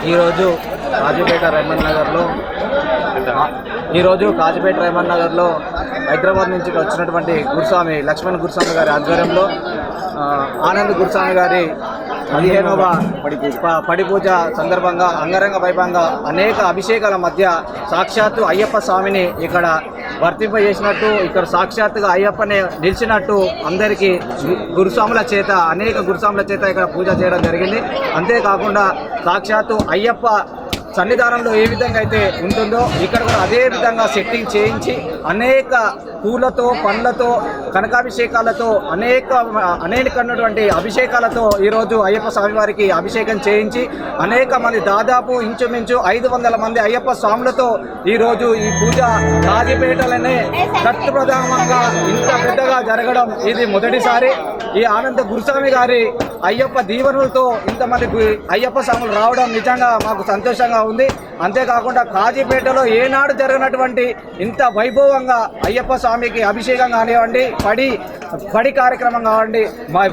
ఈరోజు కాజీపేట రైమన్ నగర్లో హైదరాబాద్ నుంచి వచ్చినటువంటి గురుస్వామి లక్ష్మణ్ గురుస్వామి గారి ఆధ్వర్యంలో ఆనంద్ గురుస్వామి గారి 15వ పడి పూజ సందర్భంగా అంగరంగ వైభవంగా అనేక అభిషేకాల మధ్య సాక్షాత్తు అయ్యప్ప స్వామిని ఇక్కడ వర్తింపజేసినట్టు, ఇక్కడ సాక్షాత్తుగా అయ్యప్పనే నిలిచినట్టు అందరికీ గురుస్వాముల చేత అనేక గురుస్వాముల చేత ఇక్కడ పూజ చేయడం జరిగింది. అంతేకాకుండా సాక్షాత్తు అయ్యప్ప సన్నిధానంలో ఏ విధంగా అయితే ఉంటుందో ఇక్కడ కూడా అదే విధంగా సెట్టింగ్ చేయించి అనేక పూలతో పండ్లతో కనకాభిషేకాలతో అనేకమైనటువంటి అభిషేకాలతో ఈరోజు అయ్యప్ప స్వామివారికి అభిషేకం చేయించి అనేక మంది దాదాపు ఇంచుమించు 500 మంది అయ్యప్ప స్వాములతో ఈరోజు ఈ పూజ కాజీపేటలోనే ప్రధానంగా ఇంత పెద్దగా జరగడం ఇది మొదటిసారి. ఈ ఆనంద గురుస్వామి గారి అయ్యప్ప దీవెనలతో ఇంతమంది అయ్యప్ప స్వాములు రావడం నిజంగా మాకు సంతోషంగా ఉంది. అంతేకాకుండా కాజీపేటలో ఏనాడు జరిగినటువంటి ఇంత వైభవంగా అయ్యప్ప స్వామికి అభిషేకం కానివ్వండి, పడి కార్యక్రమం కావండి,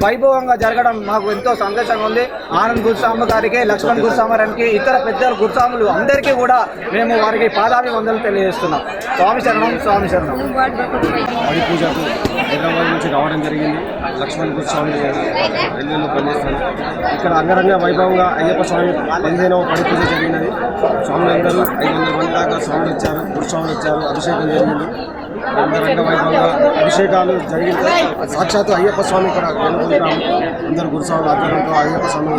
వైభవంగా జరగడం మాకు ఎంతో సంతోషంగా ఉంది. ఆనంద్ గురుస్వామి గారికి, లక్ష్మణ్ గురుస్వామి గారికి, ఇతర పెద్ద గురుస్వాములు అందరికీ కూడా మేము వారికి పాదాభివందనలు తెలియజేస్తున్నాం. స్వామి శరణం, స్వామి శరణం. పడి పూజకు హైదరాబాద్ నుంచి రావడం జరిగింది. లక్ష్మణ్ గురుస్వామి రైల్వేలో పనిచేస్తాను. ఇక్కడ అంగరంగ వైభవంగా అయ్యప్ప స్వామి 15వ పడి పూజ జరిగినది. స్వాములందరూ 500 మంది దాకా స్వాములు వచ్చారు, గురుస్వాములు వచ్చారు. అభిషేకం జరిగింది. అంగరంగ వైభవంగా అభిషేకాలు జరిగింది. సాక్షాత్తు అయ్యప్ప స్వామి ఇక్కడ వెనుకుంటాము. అందరు గురుస్వాముల ఆధ్వర్యంతో అయ్యప్ప స్వామి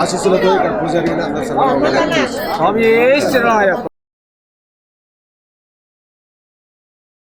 ఆశీస్సులతో ఇక్కడ పూజ జరిగింది. అందరూ స్వామి శరణయ్యప్ప.